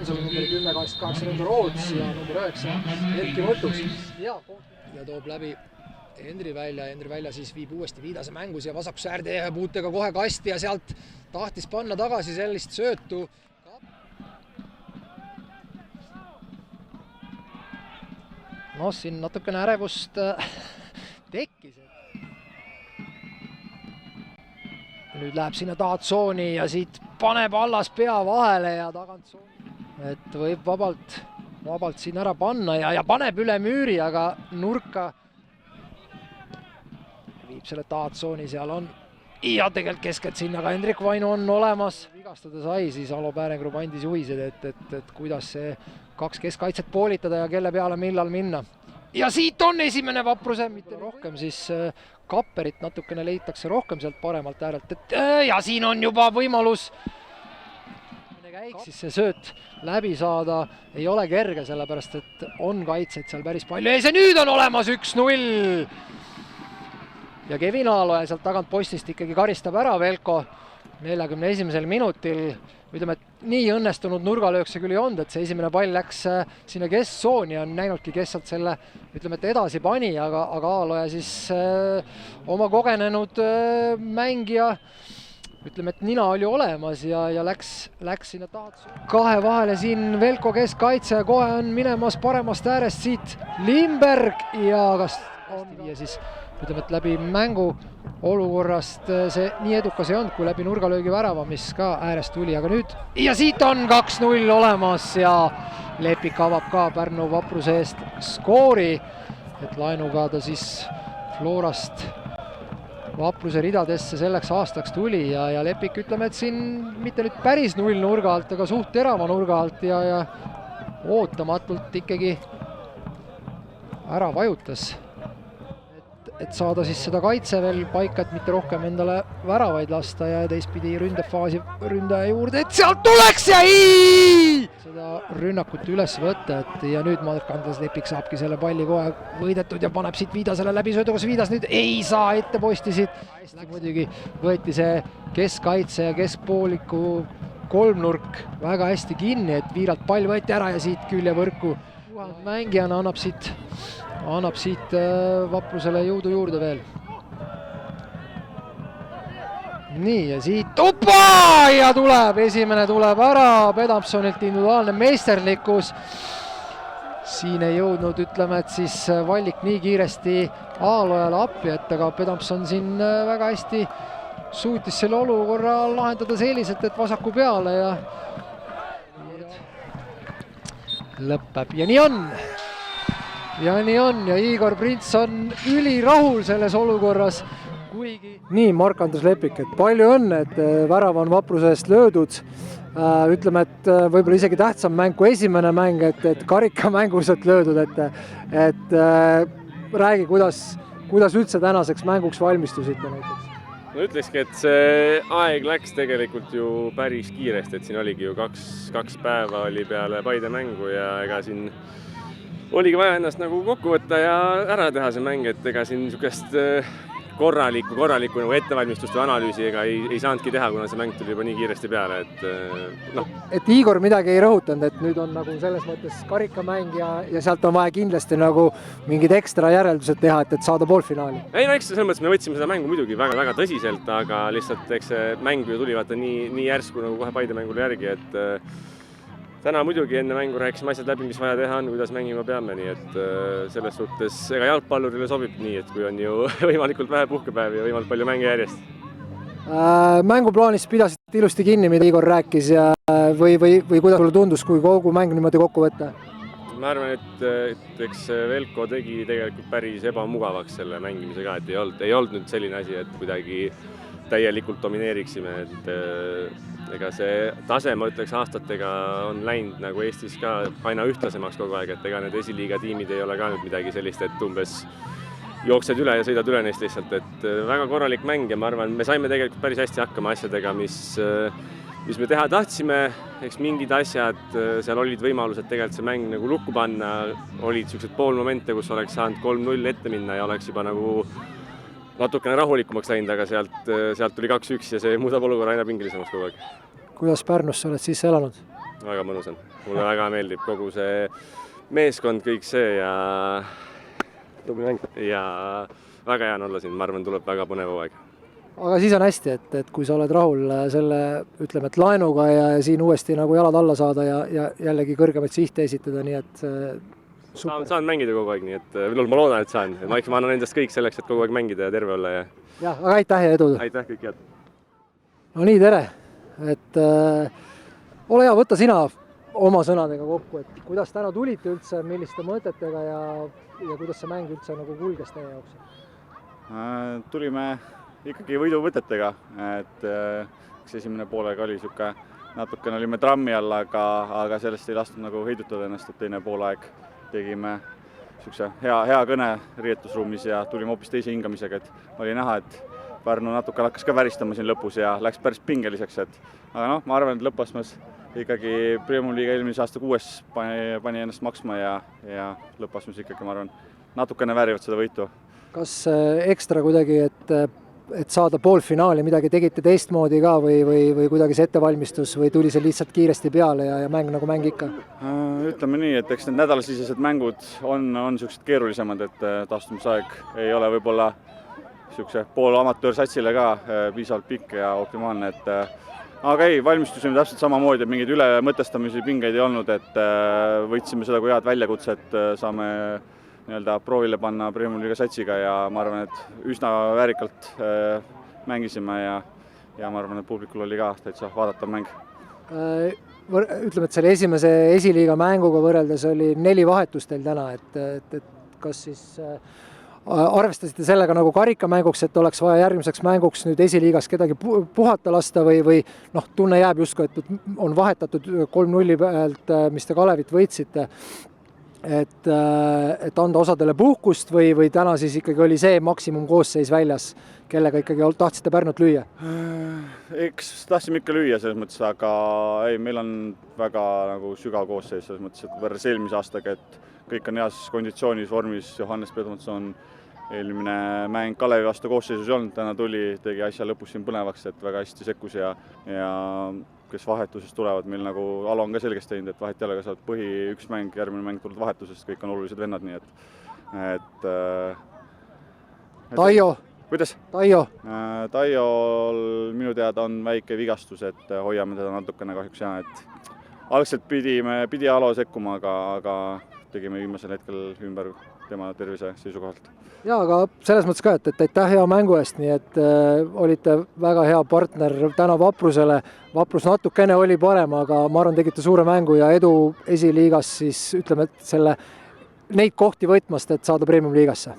Reensalu, number 10, 88 Rendo Roots ja number 9 Erki Mõttus. Ja toob läbi Hendri Välja siis viib uuesti Viidase mängus ja vasakusse äärde puutega kohe kasti ja sealt tahtis panna tagasi sellist söötu. No siin natukene ärevust tekkis. Nüüd läheb sinna tahatsooni ja siit paneb Allas pea vahele ja tagant tsooni. Et võib vabalt siin ära panna ja paneb üle müüri, aga nurka viib selle tahatsooni, seal on ja tegelikult keskelt sinna ka Hendrik Vainu on olemas. Vigastada sai, siis Alo Päärengrupp andis juhised, et kuidas see 2 keskkaitset poolitada ja kelle peale millal minna. Ja siit on esimene Vapruse, mitte rohkem, siis Kapperit natukene leitakse rohkem sealt paremalt äärelt. Ja siin on juba võimalus siis see sööt läbi saada. Ei ole kerge, sellepärast et on kaitseid seal päris palju. Ja see nüüd on olemas 1-0. Ja Kevin Aaloja sealt tagant postist ikkagi karistab ära Velko 41. minutil. Ütleme, et nii õnnestunud nurgalöök see küll ei olnud, et see esimene pall läks sinna kesksooni ja on näinudki, kes sealt selle ütleme, et edasi pani, aga Aaloja siis oma kogenenud mängija, ütleme, et nina oli olemas ja läks sinna tahatsooni. Kahe vahele siin Velko keskkaitse, kohe on minemas paremast äärest siit Limberg ja kas on ja siis ütleme, et läbi mängu olukorrast see nii edukas ei olnud, kui läbi nurgalöögi värava, mis ka äärest tuli, aga nüüd ja siit on 2-0 olemas ja Lepik avab ka Pärnu Vapruse eest skoori, et laenuga ta siis Florast Vapruse ridadesse selleks aastaks tuli ja Lepik ütleme, et siin mitte nüüd päris 0 nurga alt, aga suht terava nurga alt ja ootamatult ikkagi ära vajutas. Et saada siis seda kaitse veel paika, et mitte rohkem endale väravaid lasta ja teistpidi ründefaasi ründaja juurde, et sealt tuleks ja seda rünnakut üles võtta, et ja nüüd Mark-Andres Lepik saabki selle palli kohe võidetud ja paneb siit Viidasele läbi söödu, kas Viidas nüüd ei saa ette posti siit. Muidugi võeti see keskkaitse ja keskpooliku kolmnurk väga hästi kinni, et Viiralt pall võeti ära ja siit küljevõrku. Mängijana annab siit Vaprusele jõudu juurde veel. Nii ja siit ja tuleb, esimene tuleb ära, Pedamsonilt individuaalne meisterlikkus. Siin ei jõudnud, ütleme, et siis Vallik nii kiiresti Aalojale appi, et aga Pedamson siin väga hästi suutis selle olukorra lahendada selliselt, et vasaku peale ja lõpeb ja nii on. Ja Igor Prints on ülirahul selles olukorras, kuigi nii Mark-Andres Lepik, et palju õnne, et värav on Vapruse eest löödud. Ütleme, et võib-olla isegi tähtsam mäng kui esimene mäng, et karikamängus et löödud, et räägi, kuidas üldse tänaseks mänguks valmistusite näiteks? No ütlekski, et see aeg läks tegelikult ju päris kiiresti, et siin oligi ju kaks päeva oli peale Paide mängu ja ega siin oligi vaja ennast nagu kokku võtta ja ära teha see mäng, et ega siin niisugust korralikku nagu ettevalmistust või analüüsi ega ei saanudki teha, kuna see mäng tuli juba nii kiiresti peale, et noh. Et Igor midagi ei rõhutanud, et nüüd on nagu selles mõttes karikamäng ja sealt on vaja kindlasti nagu mingid ekstra järeldused teha, et saada poolfinaali. Ei no eks selles mõttes me võtsime seda mängu muidugi väga tõsiselt, aga lihtsalt eks see mäng ju tuli vaata nii järsku nagu kohe Paide mängule järgi, et täna muidugi enne mängu rääkisime asjad läbi, mis vaja teha on, kuidas mängima peame, nii et selles suhtes ega jalgpallurile sobib nii, et kui on ju võimalikult vähe puhkepäevi ja võimalikult palju mänge järjest. Mänguplaanis pidasid ilusti kinni, mida Igor rääkis ja või kuidas sulle tundus, kui kogu mäng niimoodi kokku võtta? Ma arvan, et eks Velko tegi tegelikult päris ebamugavaks selle mängimise ka, et ei olnud nüüd selline asi, et kuidagi täielikult domineeriksime, et ega see tase, ma ütleks, aastatega on läinud nagu Eestis ka aina ühtlasemaks kogu aeg, et ega need esiliiga tiimid ei ole ka nüüd midagi sellist, et umbes jooksed üle ja sõidad üle neist lihtsalt, et väga korralik mäng ja ma arvan, me saime tegelikult päris hästi hakkama asjadega, mis me teha tahtsime, eks mingid asjad, seal olid võimalused tegelikult see mäng nagu lukku panna, olid niisugused poolmomente, kus oleks saanud 3-0 ette minna ja oleks juba nagu natukene rahulikumaks läinud, aga sealt tuli 2-1 ja see muudab olukorra aina pingilisemaks kogu aeg. Kuidas Pärnus sa oled siis elanud? väga mõnus on. Mulle väga meeldib kogu see meeskond, kõik see ja Tubli mäng. ja väga hea on olla siin, ma arvan, tuleb väga põnev hooaeg. Aga siis on hästi, et kui sa oled rahul selle, ütleme, et laenuga ja siin uuesti nagu jalad alla saada ja jällegi kõrgemaid sihte esitada, nii et Saan mängida kogu aeg, nii et ma loodan, et saan. Ma annan endast kõik selleks, et kogu aeg mängida ja terve olla. Ja... jah, aga aitäh ja edu! Aitäh, kõik head! No nii, tere! Et ole hea, võtta sina oma sõnadega kokku, et kuidas täna tulite üldse, milliste mõtetega ja kuidas see mäng üldse nagu kulges teie jaoks? Tulime ikkagi võiduvõtetega, et esimene poolega oli niisugune, natukene olime trammi all, aga sellest ei lastud nagu heidutada ennast, et teine poolaeg tegime niisuguse hea kõne riietusruumis ja tulime hoopis teise hingamisega, et oli näha, et Pärnu natuke hakkas ka väristama siin lõpus ja läks päris pingeliseks, aga noh, ma arvan, et lõppastmes ikkagi Premium Liiga eelmise aasta 6 pani ennast maksma ja lõppastmes ikkagi, ma arvan, natukene väärivad seda võitu. Kas ekstra kuidagi, et saada poolfinaali, midagi tegite teistmoodi ka või kuidagi see ettevalmistus või tuli see lihtsalt kiiresti peale ja mäng nagu mäng ikka? Ütleme nii, et eks need nädalasisesed mängud on niisugused keerulisemad, et taastumisaeg ei ole võib-olla niisuguse poolamatöörsatsile ka piisavalt pikk ja optimaalne, aga ei, valmistusime täpselt samamoodi, et mingeid ülemõtestamisi pingeid ei olnud, et võitsime seda kui head väljakutset, saame nii-öelda proovile panna Premium Liiga satsiga ja ma arvan, et üsna väärikalt mängisime ja ma arvan, et publikul oli ka täitsa vaadatav mäng. Ütleme, et selle esimese esiliiga mänguga võrreldes oli 4 vahetust teil täna, et kas siis arvestasite sellega nagu karikamänguks, et oleks vaja järgmiseks mänguks nüüd esiliigas kedagi puhata lasta või noh, tunne jääb justkui, et on vahetatud 3-0 pealt, mis te Kalevit võitsite, et anda osadele puhkust või täna siis ikkagi oli see maksimumkoosseis väljas, kellega ikkagi tahtsite Pärnut lüüa? Eks tahtsime ikka lüüa selles mõttes, aga ei, meil on väga nagu sügav koosseis selles mõttes, et võrres eelmise aastaga, et kõik on heas konditsioonis, vormis, Johannes Pedmanson eelmine mäng Kalevi vastu koosseisus ei olnud, täna tegi asja lõpus siin põnevaks, et väga hästi sekkus ja kes vahetusest tulevad, meil nagu Alo on ka selgeks teinud, et vahet ei ole, kas oled põhi üks mäng, järgmine mäng tuled vahetusest, kõik on olulised vennad, nii et Taio? Kuidas? Taio? Taiol minu teada on väike vigastus, et hoiame teda natukene kahjuks ja et algselt pidi Alo sekkuma, aga tegime viimasel hetkel ümber tema tervise seisukohalt. Jaa, aga selles mõttes ka, et aitäh hea mängu eest, nii et olite väga hea partner täna Vaprusele. Vaprus natukene oli parem, aga ma arvan, tegite suure mängu ja edu esiliigas siis ütleme, et neid kohti võtmast, et saada Premium Liigasse.